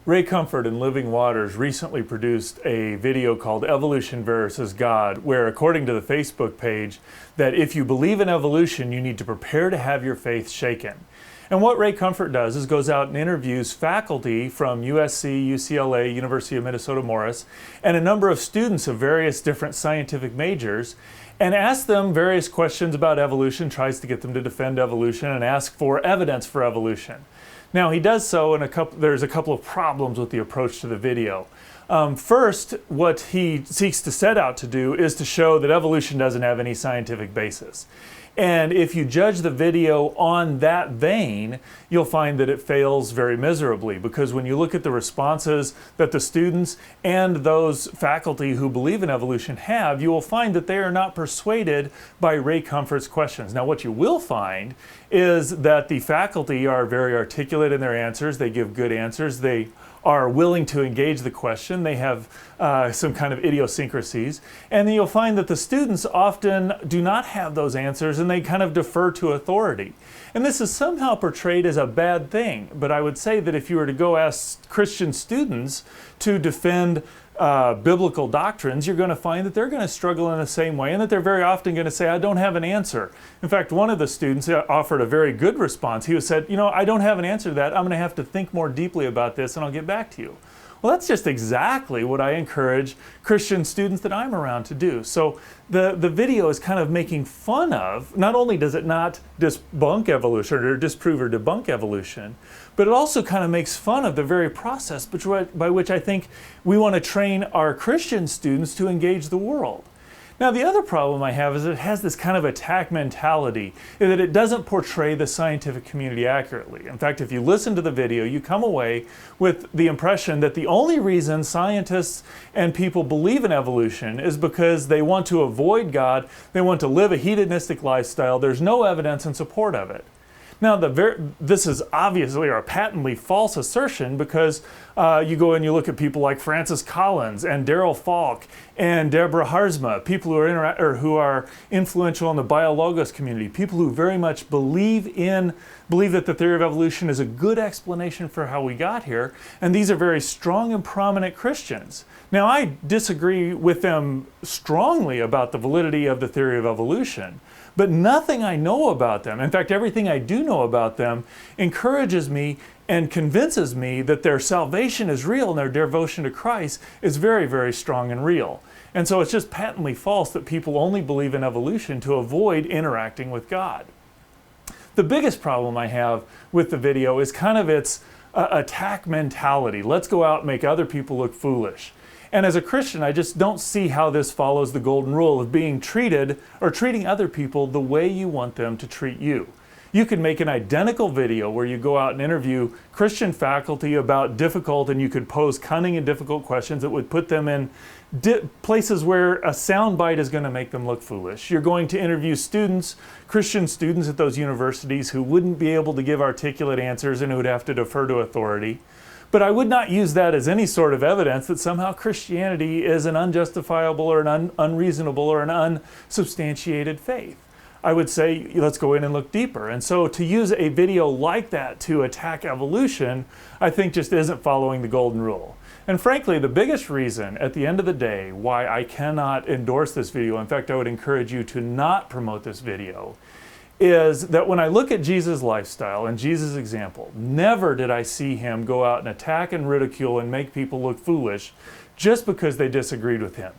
Ray Comfort and Living Waters recently produced a video called Evolution versus God, where according to the Facebook page, that if you believe in evolution, you need to prepare to have your faith shaken. And what Ray Comfort does is goes out and interviews faculty from USC, UCLA, University of Minnesota Morris, and a number of students of various different scientific majors, and asks them various questions about evolution, tries to get them to defend evolution and ask for evidence for evolution. Now he does so in there's a couple of problems with the approach to the video. First, what he seeks to set out to do is to show that evolution doesn't have any scientific basis. And if you judge the video on that vein, you'll find that it fails very miserably, because when you look at the responses that the students and those faculty who believe in evolution have, you will find that they are not persuaded by Ray Comfort's questions. Now, what you will find is that the faculty are very articulate in their answers. They give good answers. They are willing to engage the question. They have some kind of idiosyncrasies. And then you'll find that the students often do not have those answers, and they kind of defer to authority. And this is somehow portrayed as a bad thing. But I would say that if you were to go ask Christian students to defend biblical doctrines, you're going to find that they're going to struggle in the same way, and that they're very often going to say, I don't have an answer. In fact, one of the students offered a very good response. He said, I don't have an answer to that. I'm going to have to think more deeply about this, and I'll get back to you. Well, that's just exactly what I encourage Christian students that I'm around to do. So the video is kind of making fun of, not only does it not debunk evolution or disprove or debunk evolution, but it also kind of makes fun of the very process by which I think we want to train our Christian students to engage the world. Now, the other problem I have is it has this kind of attack mentality, in that it doesn't portray the scientific community accurately. In fact, if you listen to the video, you come away with the impression that the only reason scientists and people believe in evolution is because they want to avoid God, they want to live a hedonistic lifestyle. There's no evidence in support of it. Now, this is obviously a patently false assertion, because you go and you look at people like Francis Collins and Daryl Falk and Deborah Harzma, people who are influential in the biologos community, people who very much believe that the theory of evolution is a good explanation for how we got here, and these are very strong and prominent Christians. Now, I disagree with them strongly about the validity of the theory of evolution, but nothing I know about them, in fact, everything I do know about them, encourages me and convinces me that their salvation is real and their devotion to Christ is very, very strong and real. And so it's just patently false that people only believe in evolution to avoid interacting with God. The biggest problem I have with the video is kind of its attack mentality. Let's go out and make other people look foolish. And as a Christian, I just don't see how this follows the golden rule of being treated or treating other people the way you want them to treat you. You could make an identical video where you go out and interview Christian faculty about difficult, and you could pose cunning and difficult questions that would put them in places where a soundbite is going to make them look foolish. You're going to interview students, Christian students at those universities, who wouldn't be able to give articulate answers and who would have to defer to authority. But I would not use that as any sort of evidence that somehow Christianity is an unjustifiable or an unreasonable or an unsubstantiated faith. I would say, let's go in and look deeper. And so to use a video like that to attack evolution, I think just isn't following the golden rule. And frankly, the biggest reason at the end of the day why I cannot endorse this video, in fact, I would encourage you to not promote this video, is that when I look at Jesus' lifestyle and Jesus' example, never did I see him go out and attack and ridicule and make people look foolish just because they disagreed with him.